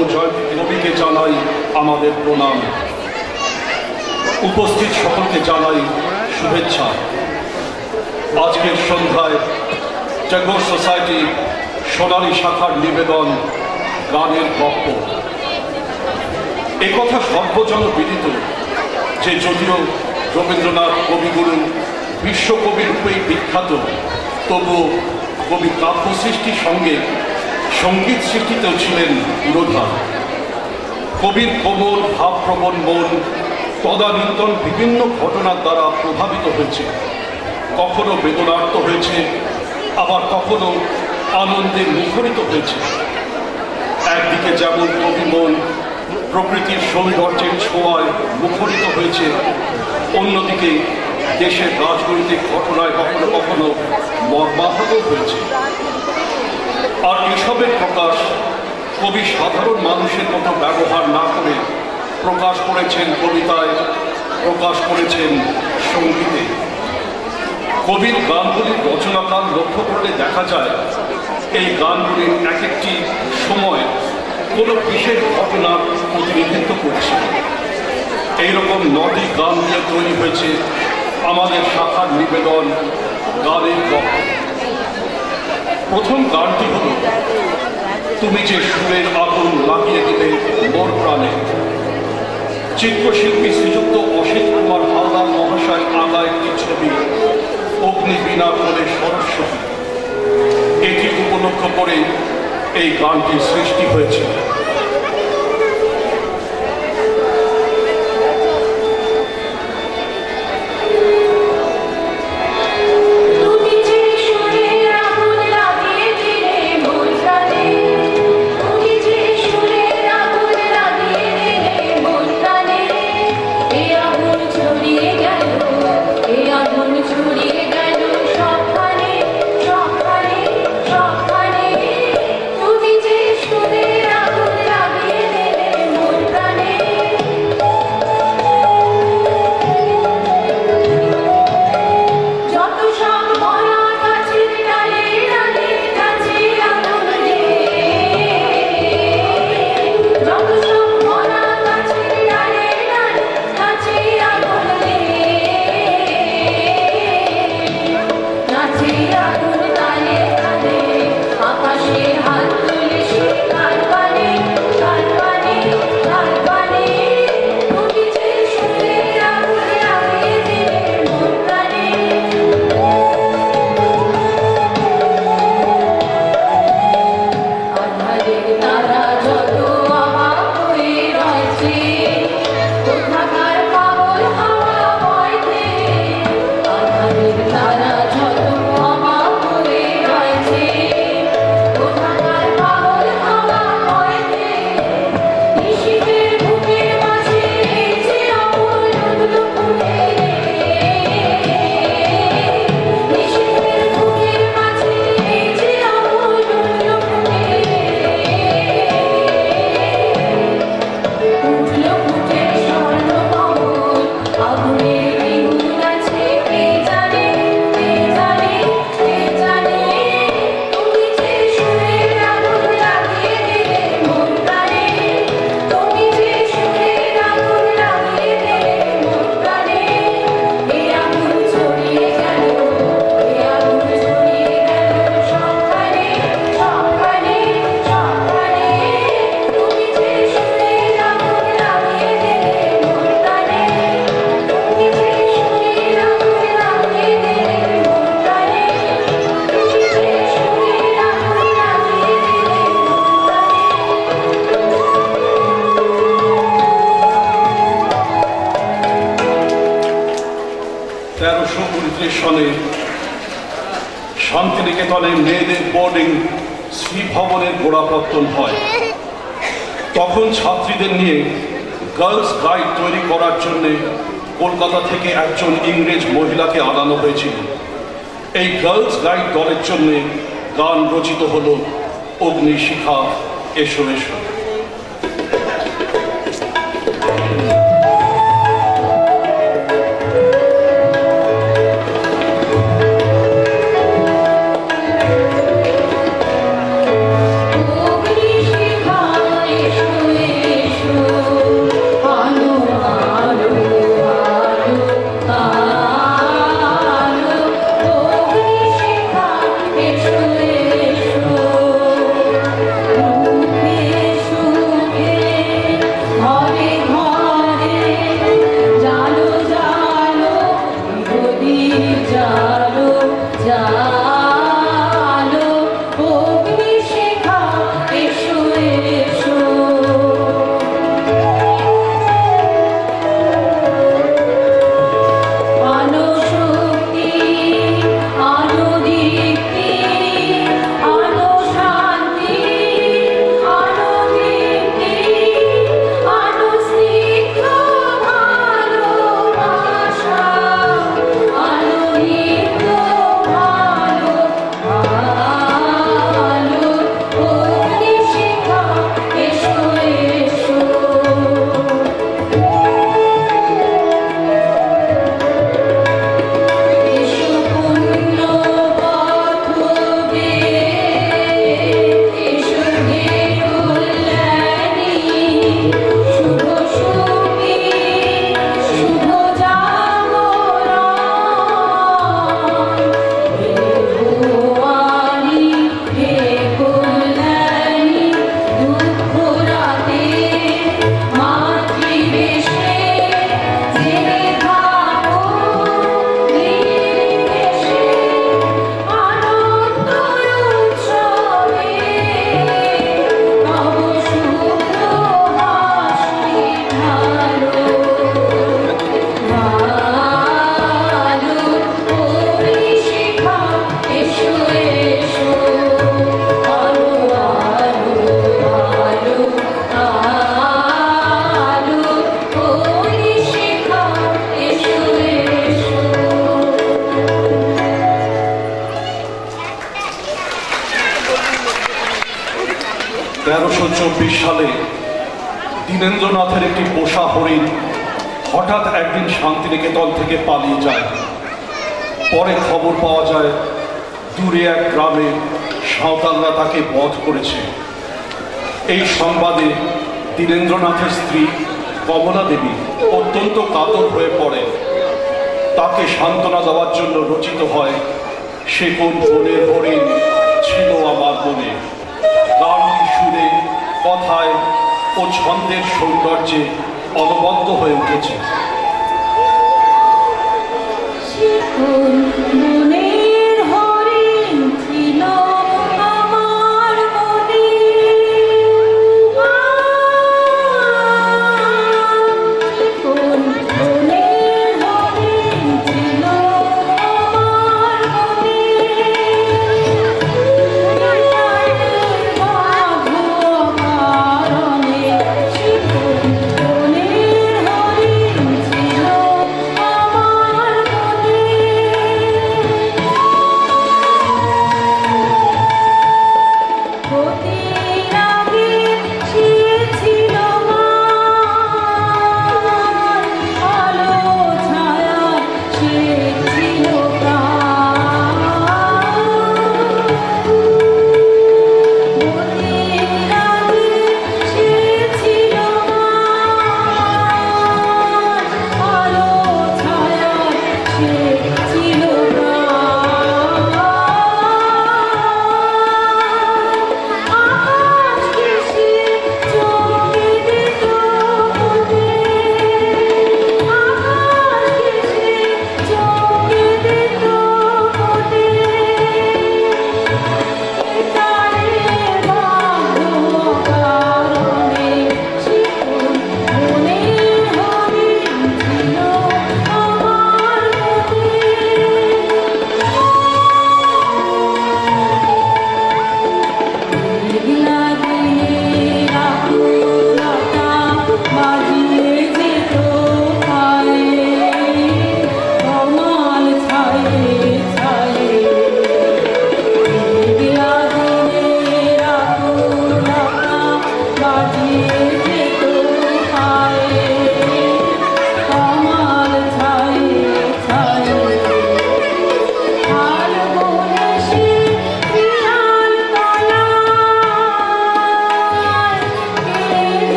কবিকে জানাই আমাদের প্রণাম। উপস্থিত সকলকে জানাই শুভেচ্ছা। আজকের সন্ধ্যায় ট্যাগোর সোসাইটি সোনালী শাখার নিবেদন গানের গপ্প। একথা সর্বজন বিদিত যে যদিও রবীন্দ্রনাথ কবিগুরু বিশ্বকবি রূপেই বিখ্যাত, তবুও কবি কাব্য সৃষ্টির সঙ্গে সঙ্গীত সৃষ্টিতেও ছিলেন পুরোধার। কবির কোমল ভাবপ্রবণ মন তদানীন্তন বিভিন্ন ঘটনার দ্বারা প্রভাবিত হয়েছে, কখনো বেদনার্ত হয়েছে, আবার কখনো আনন্দে মুখরিত হয়েছে। একদিকে যেমন কবি মন প্রকৃতির সৌন্দর্যের ছোঁয়ায় মুখরিত হয়েছে, অন্যদিকে দেশের রাজনৈতিক ঘটনায় কখনো কখনো মর্মাহত হয়েছে। আর এসবের প্রকাশ কবি সাধারণ মানুষের মতো ব্যবহার না করে প্রকাশ করেছেন কবিতায়, প্রকাশ করেছেন সঙ্গীতে। কবির গানগুলির রচনাকাল লক্ষ্য করলে দেখা যায় এই গানগুলির এক একটি সময় কোনো বিশেষ ঘটনার প্রতিনিধিত্ব করছে। এইরকম 9টি গান নিয়ে তৈরি হয়েছে আমাদের শাখার নিবেদন গানের গপ্প। প্রথম গানটি হল তুমি যে সুরের আগুন লাগিয়ে দিলে মোর প্রাণে। চিত্রশিল্পী শ্রীযুক্ত অসিত কুমার হালদার মহাশয় আঁকা একটি ছবি অগ্নিবীণা বলে সরস্বতী। এটি উপলক্ষ করে এই গানটি সৃষ্টি হয়েছে। শান্তিনিকেতনে মেয়েদের বোর্ডিং শ্রী ভবনের গোড়াপত্তন হয়। তখন ছাত্রীদের নিয়ে গার্লস গাইড তৈরি করার জন্য কলকাতা থেকে একজন ইংরেজ মহিলাকে আনানো হয়েছিল। এই গার্লস গাইড দলের জন্য গান রচিত হল অগ্নিশিখা এসো এসো। অগ্নিশিখা এসো সালে দীনেন্দ্রনাথের একটি পোষা হরিণ হঠাৎ একদিন শান্তিনিকেতন থেকে পালিয়ে যায়। পরে খবর পাওয়া যায় দূরে এক গ্রামে সাঁওতালরা তাকে বধ করেছে। এই সংবাদে দীনেন্দ্রনাথের স্ত্রী কমলা দেবী অত্যন্ত কাতর হয়ে পড়ে। তাকে সান্ত্বনা দেওয়ার জন্য রচিত হয় সে কোন বনের হরিণ ছিল আমার মনে। গানটি সুরে, কথায় ও ছন্দের সৌন্দর্যে অনবদ্য হয়ে উঠেছে।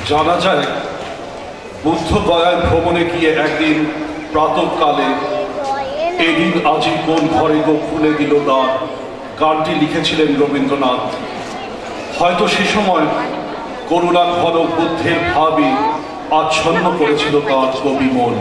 জানা যায় বুদ্ধ গয়ায় ভ্রমণে গিয়ে একদিন প্রাতঃকালে এদিন আজি কোন ঘরে গো খুলে দিল দ্বার গানটি লিখেছিলেন রবীন্দ্রনাথ। হয়তো সে সময় করুণা ঘন বুদ্ধের ভাবই আচ্ছন্ন করেছিল তার কবি মন।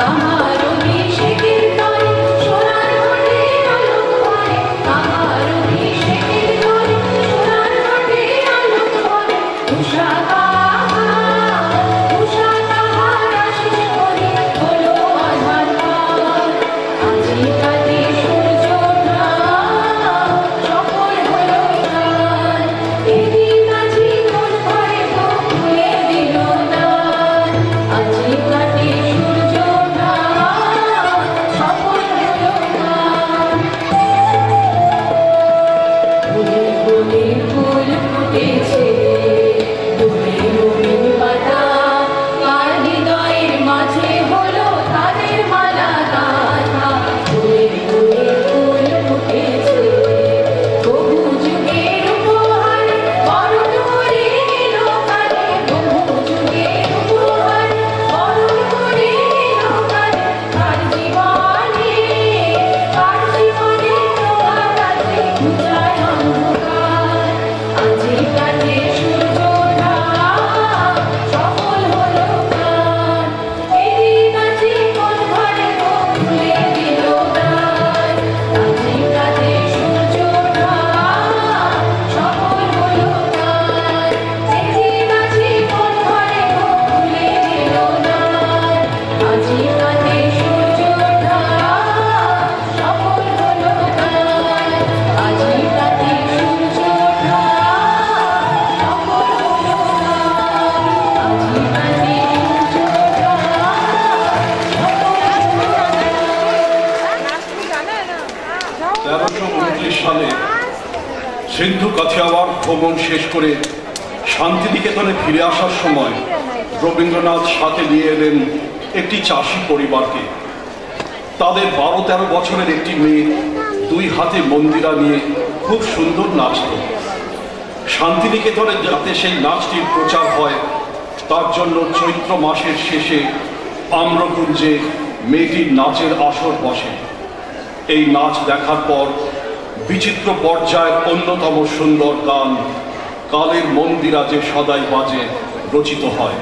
আমার সালে সিন্ধু কাথিয়াওয়াড় ভ্রমণ শেষ করে শান্তিনিকেতনে ফিরে আসার সময় রবীন্দ্রনাথ সাথে নিয়ে এলেন একটি চাষি পরিবারকে। তাদের 12-13 বছরের একটি মেয়ে 2 হাতে মন্দিরা নিয়ে খুব সুন্দর নাচত। শান্তিনিকেতনে যাতে সেই নাচটির প্রচার হয় তার জন্য চৈত্র মাসের শেষে আম্রকুঞ্জে মেয়েটির নাচের আসর বসে। এই নাচ দেখার পর বিচিত্র পর্যায়ের অন্যতম সুন্দর গান কালের মন্দিরা যে সদাই বাজে রচিত হয়।